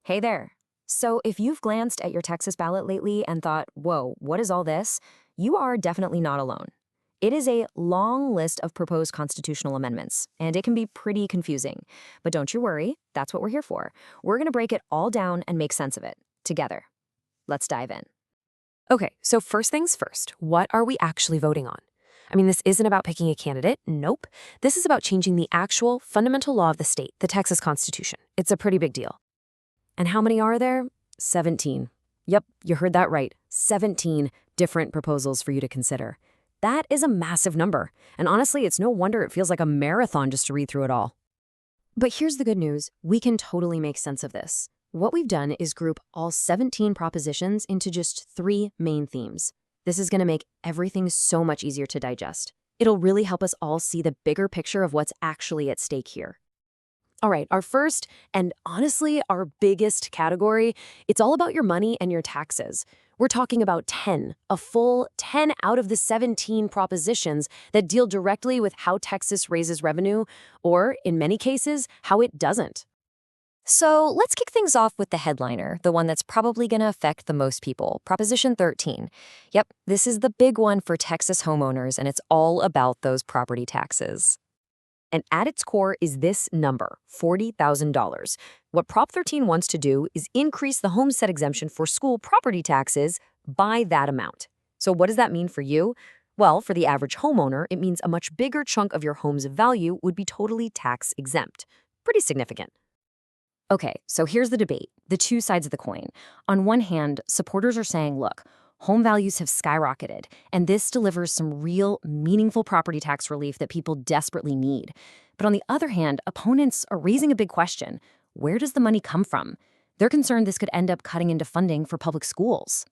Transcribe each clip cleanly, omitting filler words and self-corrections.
Hey there. So, if you've glanced at your Texas ballot lately and thought, whoa, what is all this? You are definitely not alone. It is a long list of proposed constitutional amendments, and it can be pretty confusing. But don't you worry, that's what we're here for. We're going to break it all down and make sense of it together. Let's dive in. Okay, so first things first, what are we actually voting on? This isn't about picking a candidate. Nope. This is about changing the actual fundamental law of the state, the Texas Constitution. It's a pretty big deal. And how many are there? 17. Yep, you heard that right. 17 different proposals for you to consider. That is a massive number. And honestly, it's no wonder it feels like a marathon just to read through it all. But here's the good news. We can totally make sense of this. What we've done is group all 17 propositions into just 3 main themes. This is going to make everything so much easier to digest. It'll really help us all see the bigger picture of what's actually at stake here. All right, our first and honestly our biggest category, it's all about your money and your taxes. We're talking about 10, a full 10 out of the 17 propositions that deal directly with how Texas raises revenue, or in many cases, how it doesn't. So let's kick things off with the headliner, the one that's probably going to affect the most people, Proposition 13. Yep, this is the big one for Texas homeowners, and it's all about those property taxes. And at its core is this number, $40,000. What Prop 13 wants to do is increase the homestead exemption for school property taxes by that amount. So what does that mean for you? Well, for the average homeowner, it means a much bigger chunk of your home's value would be totally tax exempt. Pretty significant. Okay, so here's the debate, the two sides of the coin. On one hand, supporters are saying, look, home values have skyrocketed, and this delivers some real, meaningful property tax relief that people desperately need. But on the other hand, opponents are raising a big question. Where does the money come from? They're concerned this could end up cutting into funding for public schools.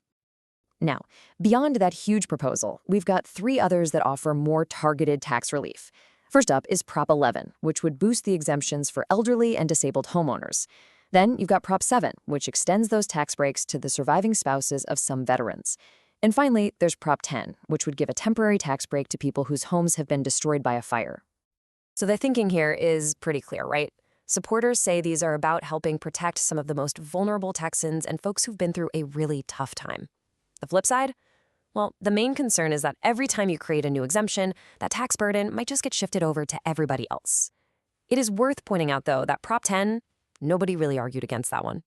Now, beyond that huge proposal, we've got 3 others that offer more targeted tax relief. First up is Prop 11, which would boost the exemptions for elderly and disabled homeowners. Then you've got Prop 7, which extends those tax breaks to the surviving spouses of some veterans. And finally, there's Prop 10, which would give a temporary tax break to people whose homes have been destroyed by a fire. So the thinking here is pretty clear, right? Supporters say these are about helping protect some of the most vulnerable Texans and folks who've been through a really tough time. The flip side? Well, the main concern is that every time you create a new exemption, that tax burden might just get shifted over to everybody else. It is worth pointing out, though, that Prop 10, nobody really argued against that one.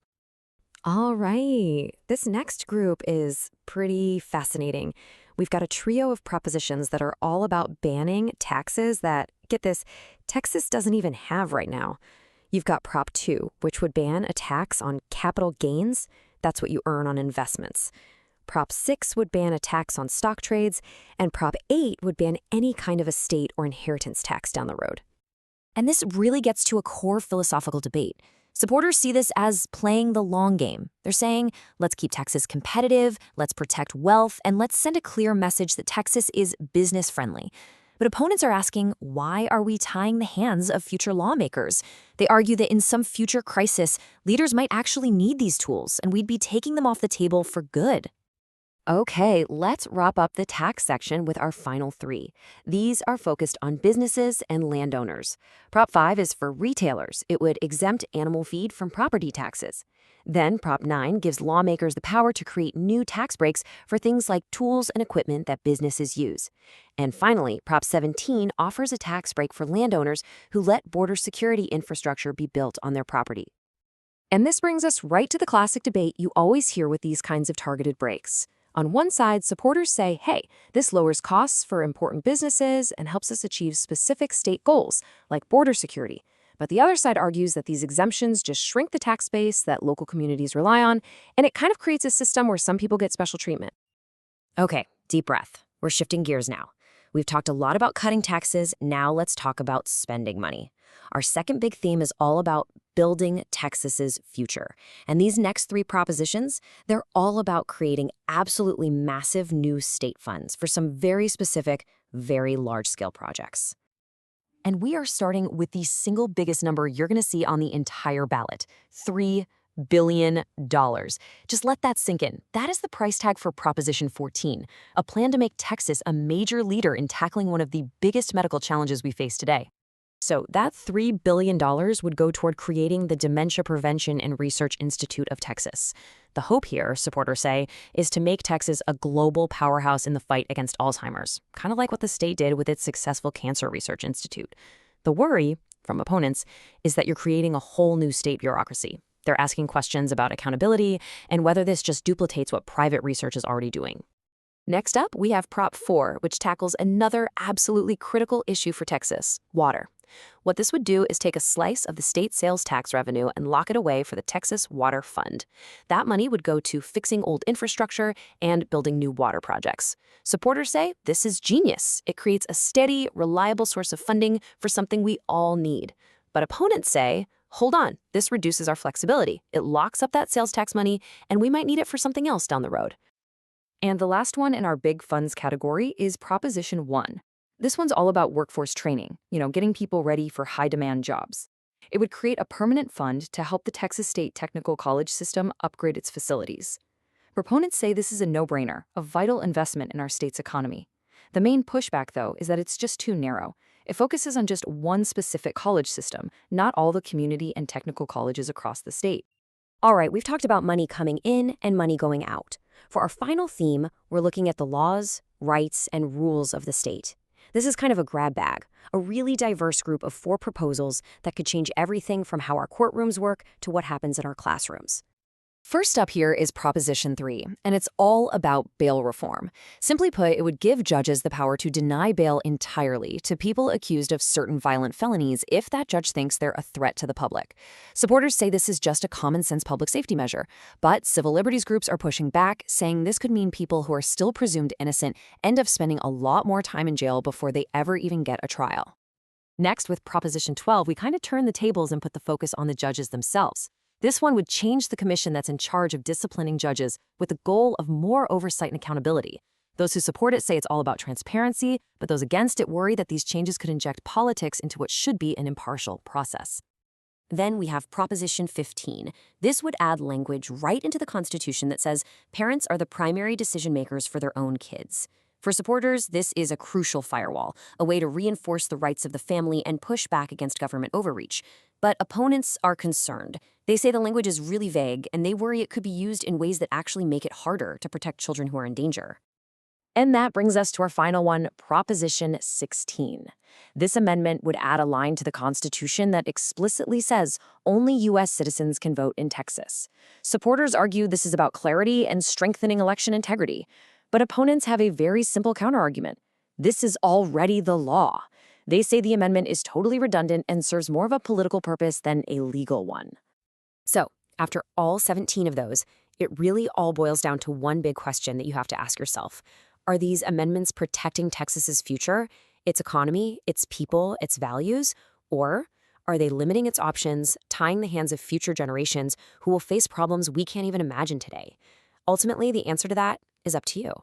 All right, this next group is pretty fascinating. We've got a trio of propositions that are all about banning taxes that, get this, Texas doesn't even have right now. You've got Prop 2, which would ban a tax on capital gains. That's what you earn on investments. Prop 6 would ban a tax on stock trades, and Prop 8 would ban any kind of estate or inheritance tax down the road. And this really gets to a core philosophical debate. Supporters see this as playing the long game. They're saying, let's keep Texas competitive, let's protect wealth, and let's send a clear message that Texas is business-friendly. But opponents are asking, why are we tying the hands of future lawmakers? They argue that in some future crisis, leaders might actually need these tools, and we'd be taking them off the table for good. Okay, let's wrap up the tax section with our final 3. These are focused on businesses and landowners. Prop 5 is for retailers. It would exempt animal feed from property taxes. Then Prop 9 gives lawmakers the power to create new tax breaks for things like tools and equipment that businesses use. And finally, Prop 17 offers a tax break for landowners who let border security infrastructure be built on their property. And this brings us right to the classic debate you always hear with these kinds of targeted breaks. On one side, supporters say, hey, this lowers costs for important businesses and helps us achieve specific state goals, like border security. But the other side argues that these exemptions just shrink the tax base that local communities rely on, and it kind of creates a system where some people get special treatment. Okay, deep breath. We're shifting gears now. We've talked a lot about cutting taxes. Now let's talk about spending money. Our second big theme is all about building Texas's future. And these next 3 propositions, they're all about creating absolutely massive new state funds for some very specific, very large-scale projects. And we are starting with the single biggest number you're going to see on the entire ballot, $3 billion. Just let that sink in. That is the price tag for Proposition 14, a plan to make Texas a major leader in tackling one of the biggest medical challenges we face today. So that $3 billion would go toward creating the Dementia Prevention and Research Institute of Texas. The hope here, supporters say, is to make Texas a global powerhouse in the fight against Alzheimer's, kind of like what the state did with its successful Cancer Research Institute. The worry, from opponents, is that you're creating a whole new state bureaucracy. They're asking questions about accountability and whether this just duplicates what private research is already doing. Next up, we have Prop 4, which tackles another absolutely critical issue for Texas: water. What this would do is take a slice of the state sales tax revenue and lock it away for the Texas Water Fund. That money would go to fixing old infrastructure and building new water projects. Supporters say this is genius. It creates a steady, reliable source of funding for something we all need. But opponents say, hold on, this reduces our flexibility. It locks up that sales tax money, and we might need it for something else down the road. And the last one in our big funds category is Proposition 1. This one's all about workforce training, getting people ready for high-demand jobs. It would create a permanent fund to help the Texas State Technical College system upgrade its facilities. Proponents say this is a no-brainer, a vital investment in our state's economy. The main pushback, though, is that it's just too narrow. It focuses on just one specific college system, not all the community and technical colleges across the state. All right, we've talked about money coming in and money going out. For our final theme, we're looking at the laws, rights, and rules of the state. This is kind of a grab bag, a really diverse group of 4 proposals that could change everything from how our courtrooms work to what happens in our classrooms. First up here is Proposition 3, and it's all about bail reform. Simply put, it would give judges the power to deny bail entirely to people accused of certain violent felonies if that judge thinks they're a threat to the public. Supporters say this is just a common-sense public safety measure, but civil liberties groups are pushing back, saying this could mean people who are still presumed innocent end up spending a lot more time in jail before they ever even get a trial. Next, with Proposition 12, we kind of turn the tables and put the focus on the judges themselves. This one would change the commission that's in charge of disciplining judges with the goal of more oversight and accountability. Those who support it say it's all about transparency, but those against it worry that these changes could inject politics into what should be an impartial process. Then we have Proposition 15. This would add language right into the Constitution that says parents are the primary decision makers for their own kids. For supporters, this is a crucial firewall, a way to reinforce the rights of the family and push back against government overreach. But opponents are concerned. They say the language is really vague, and they worry it could be used in ways that actually make it harder to protect children who are in danger. And that brings us to our final one, Proposition 16. This amendment would add a line to the Constitution that explicitly says only U.S. citizens can vote in Texas. Supporters argue this is about clarity and strengthening election integrity. But opponents have a very simple counterargument. This is already the law. They say the amendment is totally redundant and serves more of a political purpose than a legal one. So, after all 17 of those, it really all boils down to one big question that you have to ask yourself. Are these amendments protecting Texas's future, its economy, its people, its values? Or are they limiting its options, tying the hands of future generations who will face problems we can't even imagine today? Ultimately, the answer to that is up to you.